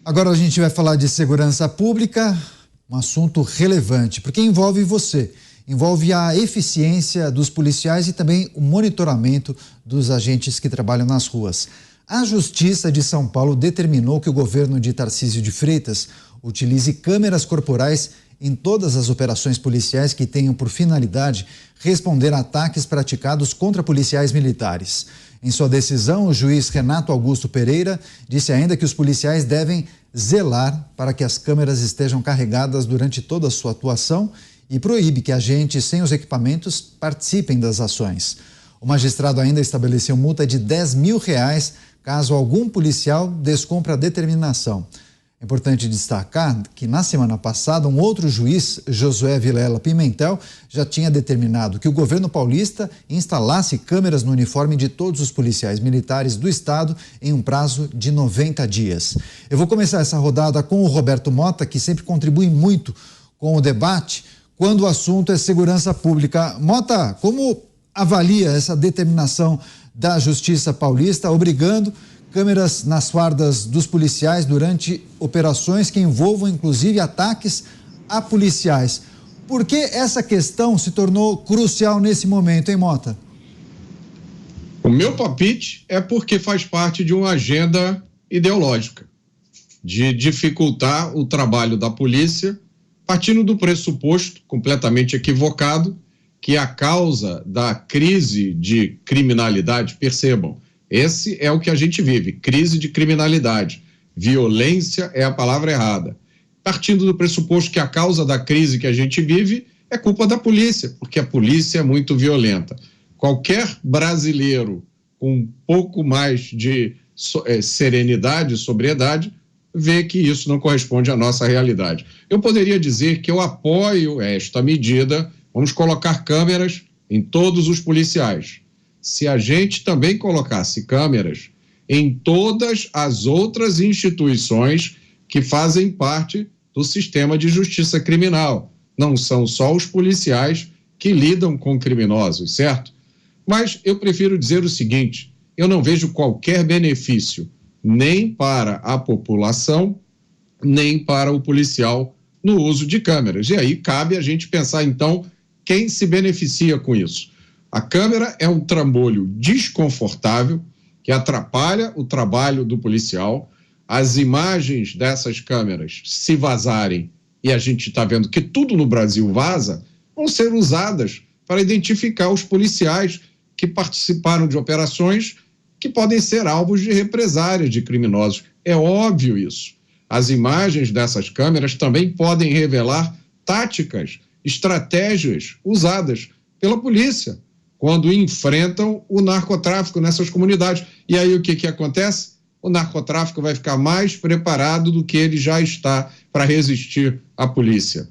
Agora a gente vai falar de segurança pública, um assunto relevante, porque envolve você, envolve a eficiência dos policiais e também o monitoramento dos agentes que trabalham nas ruas. A Justiça de São Paulo determinou que o governo de Tarcísio de Freitas utilize câmeras corporais em todas as operações policiais que tenham por finalidade responder a ataques praticados contra policiais militares. Em sua decisão, o juiz Renato Augusto Pereira disse ainda que os policiais devem zelar para que as câmeras estejam carregadas durante toda a sua atuação e proíbe que agentes sem os equipamentos participem das ações. O magistrado ainda estabeleceu multa de R$10 mil caso algum policial descumpra a determinação. É importante destacar que na semana passada um outro juiz, Josué Vilela Pimentel, já tinha determinado que o governo paulista instalasse câmeras no uniforme de todos os policiais militares do estado em um prazo de 90 dias. Eu vou começar essa rodada com o Roberto Mota, que sempre contribui muito com o debate quando o assunto é segurança pública. Mota, como avalia essa determinação da Justiça Paulista obrigando câmeras nas fardas dos policiais durante operações que envolvam, inclusive, ataques a policiais? Por que essa questão se tornou crucial nesse momento, hein, Mota? O meu palpite é porque faz parte de uma agenda ideológica, de dificultar o trabalho da polícia, partindo do pressuposto completamente equivocado que a causa da crise de criminalidade, percebam, esse é o que a gente vive, crise de criminalidade. Violência é a palavra errada. Partindo do pressuposto que a causa da crise que a gente vive é culpa da polícia, porque a polícia é muito violenta. Qualquer brasileiro com um pouco mais de serenidade, sobriedade, vê que isso não corresponde à nossa realidade. Eu poderia dizer que eu apoio esta medida, vamos colocar câmeras em todos os policiais. Se a gente também colocasse câmeras em todas as outras instituições que fazem parte do sistema de justiça criminal. Não são só os policiais que lidam com criminosos, certo? Mas eu prefiro dizer o seguinte, eu não vejo qualquer benefício nem para a população, nem para o policial no uso de câmeras. E aí cabe a gente pensar, então, quem se beneficia com isso. A câmera é um trambolho desconfortável que atrapalha o trabalho do policial. As imagens dessas câmeras, se vazarem, e a gente está vendo que tudo no Brasil vaza, vão ser usadas para identificar os policiais que participaram de operações que podem ser alvos de represárias de criminosos. É óbvio isso. As imagens dessas câmeras também podem revelar táticas, estratégias usadas pela polícia quando enfrentam o narcotráfico nessas comunidades. E aí o que acontece? O narcotráfico vai ficar mais preparado do que ele já está para resistir à polícia.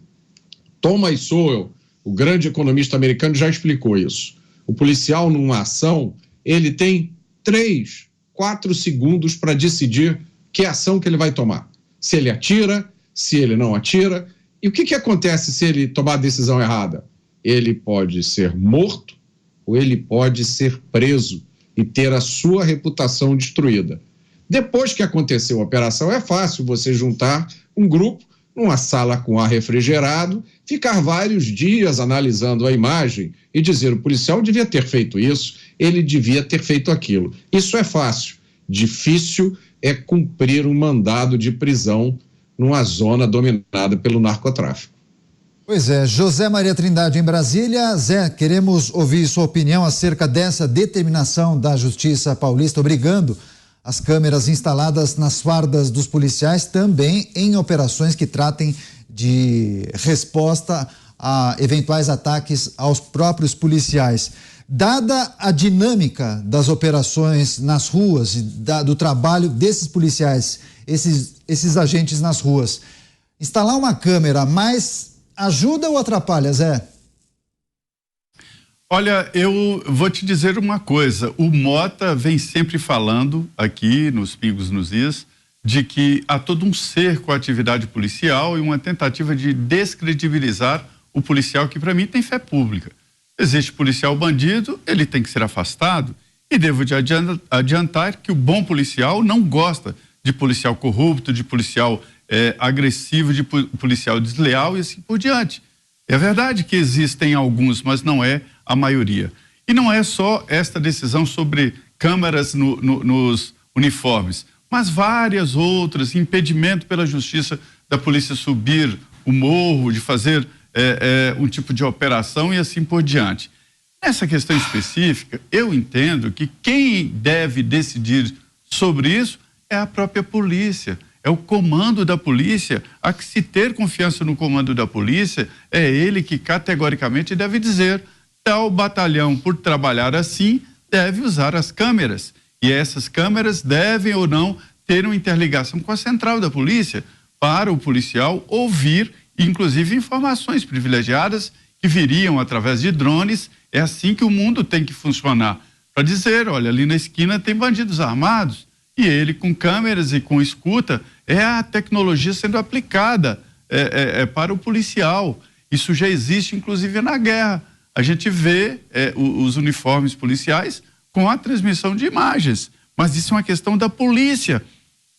Thomas Sowell, o grande economista americano, já explicou isso. O policial, numa ação, ele tem 3, 4 segundos para decidir que ação que ele vai tomar. Se ele atira, se ele não atira. E o que acontece se ele tomar a decisão errada? Ele pode ser morto, ou ele pode ser preso e ter a sua reputação destruída. Depois que aconteceu a operação, é fácil você juntar um grupo numa sala com ar refrigerado, ficar vários dias analisando a imagem e dizer o policial devia ter feito isso, ele devia ter feito aquilo. Isso é fácil. Difícil é cumprir um mandado de prisão numa zona dominada pelo narcotráfico. Pois é, José Maria Trindade em Brasília. Zé, queremos ouvir sua opinião acerca dessa determinação da Justiça Paulista obrigando as câmeras instaladas nas fardas dos policiais também em operações que tratem de resposta a eventuais ataques aos próprios policiais. Dada a dinâmica das operações nas ruas e do trabalho desses policiais, esses agentes nas ruas, instalar uma câmera mais ajuda ou atrapalha, Zé? Olha, eu vou te dizer uma coisa, o Mota vem sempre falando aqui nos Pingos nos Is de que há todo um cerco à atividade policial e uma tentativa de descredibilizar o policial que para mim tem fé pública. Existe policial bandido, ele tem que ser afastado e devo te adiantar que o bom policial não gosta de policial corrupto, de policial agressivo, de policial desleal e assim por diante. É verdade que existem alguns, mas não é a maioria. E não é só esta decisão sobre câmeras nos uniformes, mas várias outras, impedimento pela justiça da polícia subir o morro, de fazer um tipo de operação e assim por diante. Nessa questão específica, eu entendo que quem deve decidir sobre isso é a própria polícia, é o comando da polícia. A que se ter confiança no comando da polícia, é ele que categoricamente deve dizer: tal batalhão, por trabalhar assim, deve usar as câmeras. E essas câmeras devem ou não ter uma interligação com a central da polícia, para o policial ouvir, inclusive, informações privilegiadas que viriam através de drones. É assim que o mundo tem que funcionar, para dizer: olha, ali na esquina tem bandidos armados, e ele com câmeras e com escuta, é a tecnologia sendo aplicada para o policial. Isso já existe, inclusive, na guerra. A gente vê os uniformes policiais com a transmissão de imagens, mas isso é uma questão da polícia.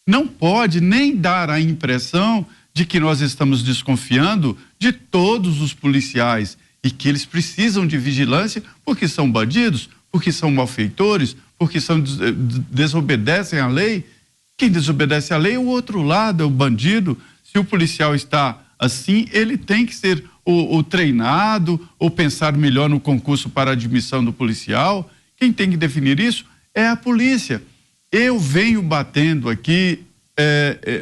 Não pode nem dar a impressão de que nós estamos desconfiando de todos os policiais e que eles precisam de vigilância porque são bandidos, porque são malfeitores, porque desobedecem à lei. Quem desobedece à lei é o outro lado, é o bandido. Se o policial está assim, ele tem que ser o treinado ou pensar melhor no concurso para admissão do policial. Quem tem que definir isso é a polícia. Eu venho batendo aqui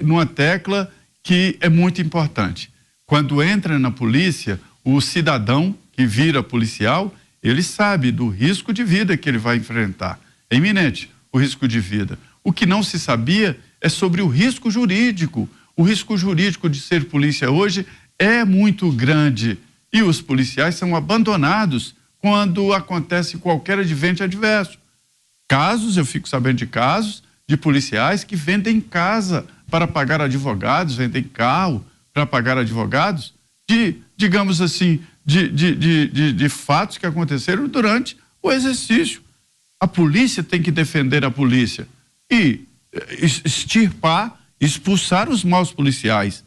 numa tecla que é muito importante. Quando entra na polícia, o cidadão que vira policial, ele sabe do risco de vida que ele vai enfrentar. É iminente o risco de vida. O que não se sabia é sobre o risco jurídico. O risco jurídico de ser polícia hoje é muito grande e os policiais são abandonados quando acontece qualquer advento adverso. Eu fico sabendo de casos de policiais que vendem casa para pagar advogados, vendem carro para pagar advogados, digamos assim, de fatos que aconteceram durante o exercício. A polícia tem que defender a polícia e expulsar os maus policiais.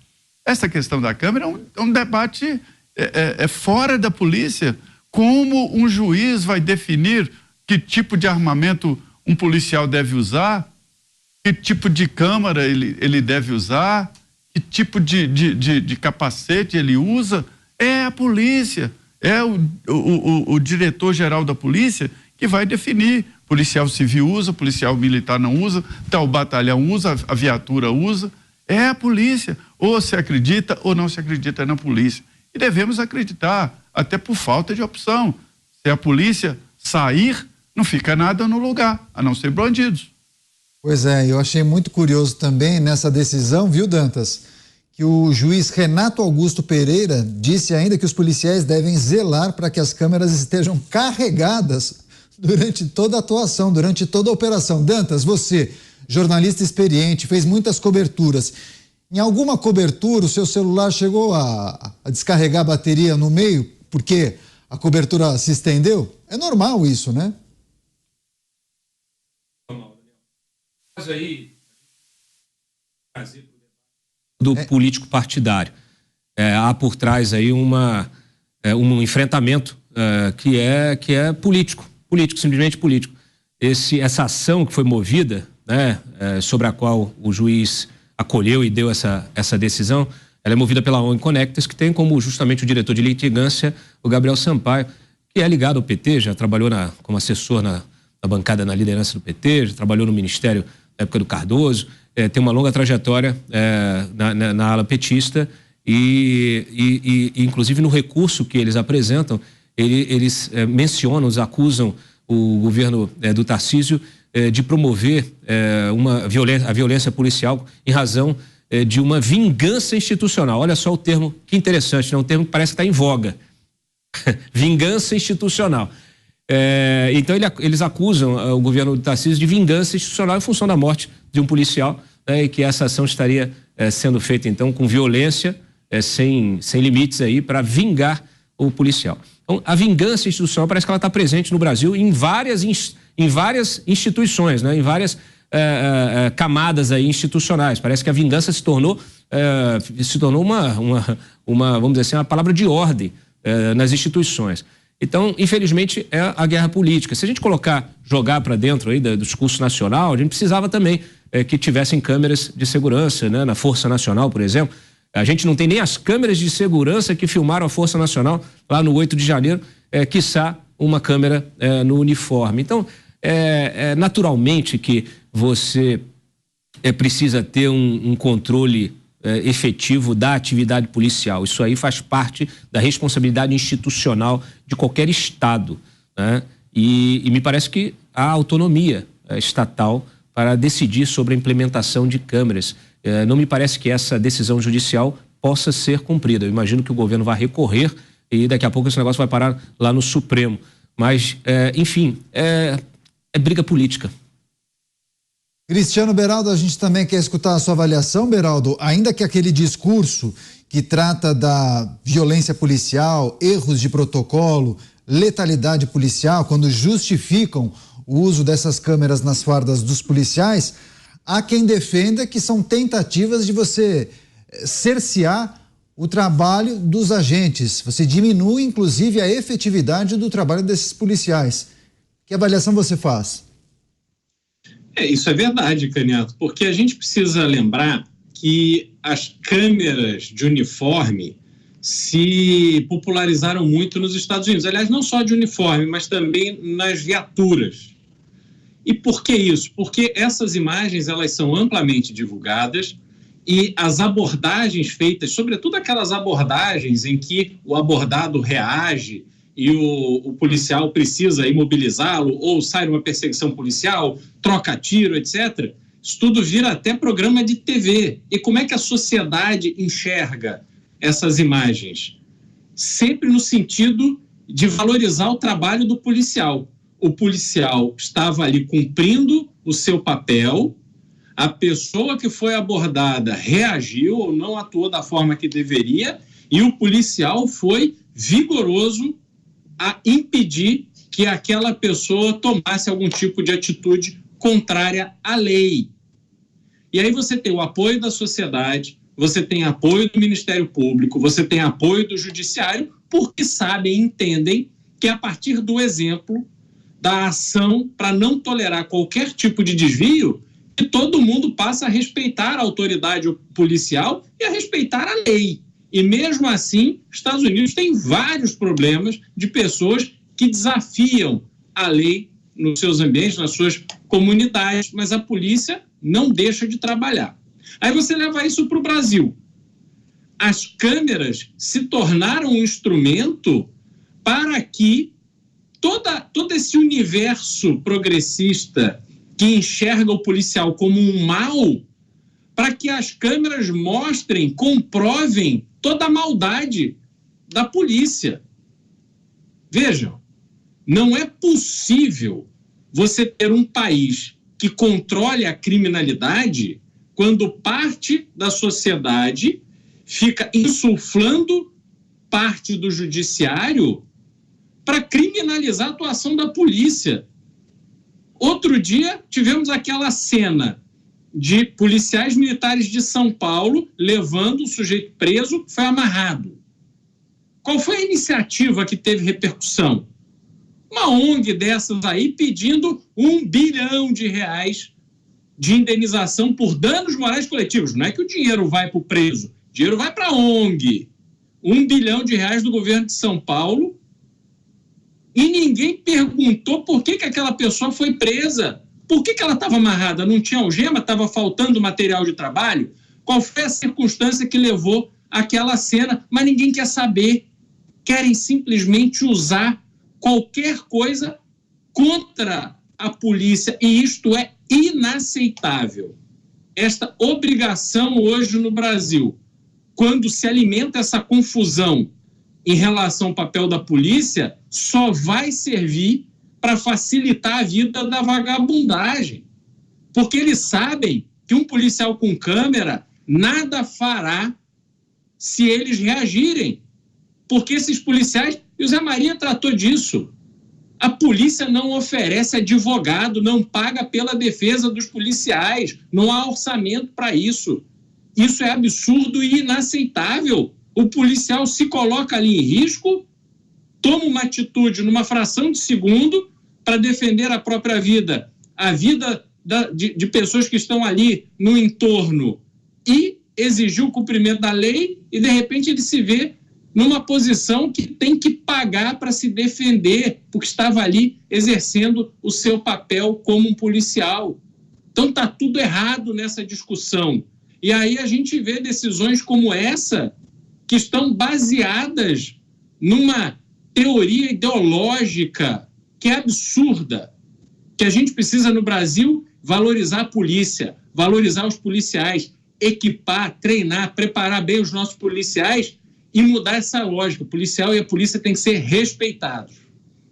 Essa questão da câmera é um debate fora da polícia. Como um juiz vai definir que tipo de armamento um policial deve usar, que tipo de câmera ele deve usar, que tipo de capacete ele usa? É a polícia, é o diretor-geral da polícia que vai definir. Policial civil usa, policial militar não usa, tal batalhão usa, a viatura usa. É a polícia. Ou se acredita ou não se acredita na polícia. E devemos acreditar, até por falta de opção. Se a polícia sair, não fica nada no lugar, a não ser bandidos. Pois é, eu achei muito curioso também nessa decisão, viu, Dantas, que o juiz Renato Augusto Pereira disse ainda que os policiais devem zelar para que as câmeras estejam carregadas durante toda a atuação, durante toda a operação. Dantas, você, jornalista experiente, fez muitas coberturas. Em alguma cobertura, o seu celular chegou a descarregar a bateria no meio porque a cobertura se estendeu? É normal isso, né? Mas aí do político partidário. Há por trás aí um enfrentamento que é político, simplesmente político. Essa ação que foi movida, né, sobre a qual o juiz acolheu e deu essa decisão, ela é movida pela ONG Conectas, que tem como justamente o diretor de litigância o Gabriel Sampaio, que é ligado ao PT, já trabalhou como assessor na bancada, na liderança do PT, já trabalhou no Ministério na época do Cardoso, tem uma longa trajetória na ala petista e inclusive no recurso que eles apresentam, eles mencionam, acusam o governo do Tarcísio de promover a violência policial em razão de uma vingança institucional. Olha só o termo, que interessante, né? Um termo que parece que está em voga. Vingança institucional. Então eles acusam o governo do Tarcísio de vingança institucional em função da morte de um policial, né, e que essa ação estaria sendo feita então com violência, sem limites aí, para vingar o policial. Então a vingança institucional parece que ela está presente no Brasil em várias instituições, né, em várias camadas aí institucionais. Parece que a vingança se tornou vamos dizer assim, uma palavra de ordem nas instituições. Então, infelizmente, é a guerra política. Se a gente jogar para dentro aí do discurso nacional, a gente precisava também que tivessem câmeras de segurança, né, na Força Nacional, por exemplo. A gente não tem nem as câmeras de segurança que filmaram a Força Nacional lá no 8 de janeiro, quiçá uma câmera no uniforme. Então, naturalmente que você precisa ter um controle efetivo da atividade policial. Isso aí faz parte da responsabilidade institucional de qualquer Estado, né? E me parece que há autonomia estatal para decidir sobre a implementação de câmeras. Não me parece que essa decisão judicial possa ser cumprida. Eu imagino que o governo vai recorrer e daqui a pouco esse negócio vai parar lá no Supremo. Mas, enfim, é briga política. Cristiano Beraldo, a gente também quer escutar a sua avaliação, Beraldo, ainda que aquele discurso que trata da violência policial, erros de protocolo, letalidade policial, quando justificam o uso dessas câmeras nas fardas dos policiais, há quem defenda que são tentativas de você cercear o trabalho dos agentes. Você diminui, inclusive, a efetividade do trabalho desses policiais. Que avaliação você faz? Isso é verdade, Caniato, porque a gente precisa lembrar que as câmeras de uniforme se popularizaram muito nos Estados Unidos. Aliás, não só de uniforme, mas também nas viaturas. E por que isso? Porque essas imagens elas são amplamente divulgadas e as abordagens feitas, sobretudo aquelas abordagens em que o abordado reage e o policial precisa imobilizá-lo ou sai numa perseguição policial, troca tiro, etc., isso tudo vira até programa de TV. E como é que a sociedade enxerga essas imagens? Sempre no sentido de valorizar o trabalho do policial. O policial estava ali cumprindo o seu papel, a pessoa que foi abordada reagiu ou não atuou da forma que deveria e o policial foi vigoroso a impedir que aquela pessoa tomasse algum tipo de atitude contrária à lei. E aí você tem o apoio da sociedade, você tem apoio do Ministério Público, você tem apoio do Judiciário, porque sabem e entendem que a partir do exemplo, da ação para não tolerar qualquer tipo de desvio, que todo mundo passa a respeitar a autoridade policial e a respeitar a lei. E mesmo assim, Estados Unidos tem vários problemas de pessoas que desafiam a lei nos seus ambientes, nas suas comunidades, mas a polícia não deixa de trabalhar. Aí você leva isso para o Brasil. As câmeras se tornaram um instrumento para que todo esse universo progressista que enxerga o policial como um mal, para que as câmeras mostrem, comprovem toda a maldade da polícia. Vejam, não é possível você ter um país que controle a criminalidade quando parte da sociedade fica insuflando parte do judiciário para criminalizar a atuação da polícia. Outro dia, tivemos aquela cena de policiais militares de São Paulo levando o sujeito preso, foi amarrado. Qual foi a iniciativa que teve repercussão? Uma ONG dessas aí pedindo R$1 bilhão de indenização por danos morais coletivos. Não é que o dinheiro vai para o preso, o dinheiro vai para a ONG. R$1 bilhão do governo de São Paulo. E ninguém perguntou por que aquela pessoa foi presa. Por que ela estava amarrada? Não tinha algema? Estava faltando material de trabalho? Qual foi a circunstância que levou àquela cena? Mas ninguém quer saber. Querem simplesmente usar qualquer coisa contra a polícia. E isto é inaceitável. Esta obrigação hoje no Brasil, quando se alimenta essa confusão em relação ao papel da polícia, só vai servir para facilitar a vida da vagabundagem. Porque eles sabem que um policial com câmera nada fará se eles reagirem. Porque esses policiais, e o Zé Maria tratou disso, A polícia não oferece advogado, não paga pela defesa dos policiais, não há orçamento para isso. Isso é absurdo e inaceitável. O policial se coloca ali em risco, toma uma atitude numa fração de segundo para defender a própria vida, a vida de pessoas que estão ali no entorno e exigir o cumprimento da lei e, de repente, ele se vê numa posição que tem que pagar para se defender, porque estava ali exercendo o seu papel como um policial. Então está tudo errado nessa discussão. E aí a gente vê decisões como essa que estão baseadas numa teoria ideológica que é absurda, que a gente precisa no Brasil valorizar a polícia, valorizar os policiais, equipar, treinar, preparar bem os nossos policiais e mudar essa lógica. O policial e a polícia têm que ser respeitados.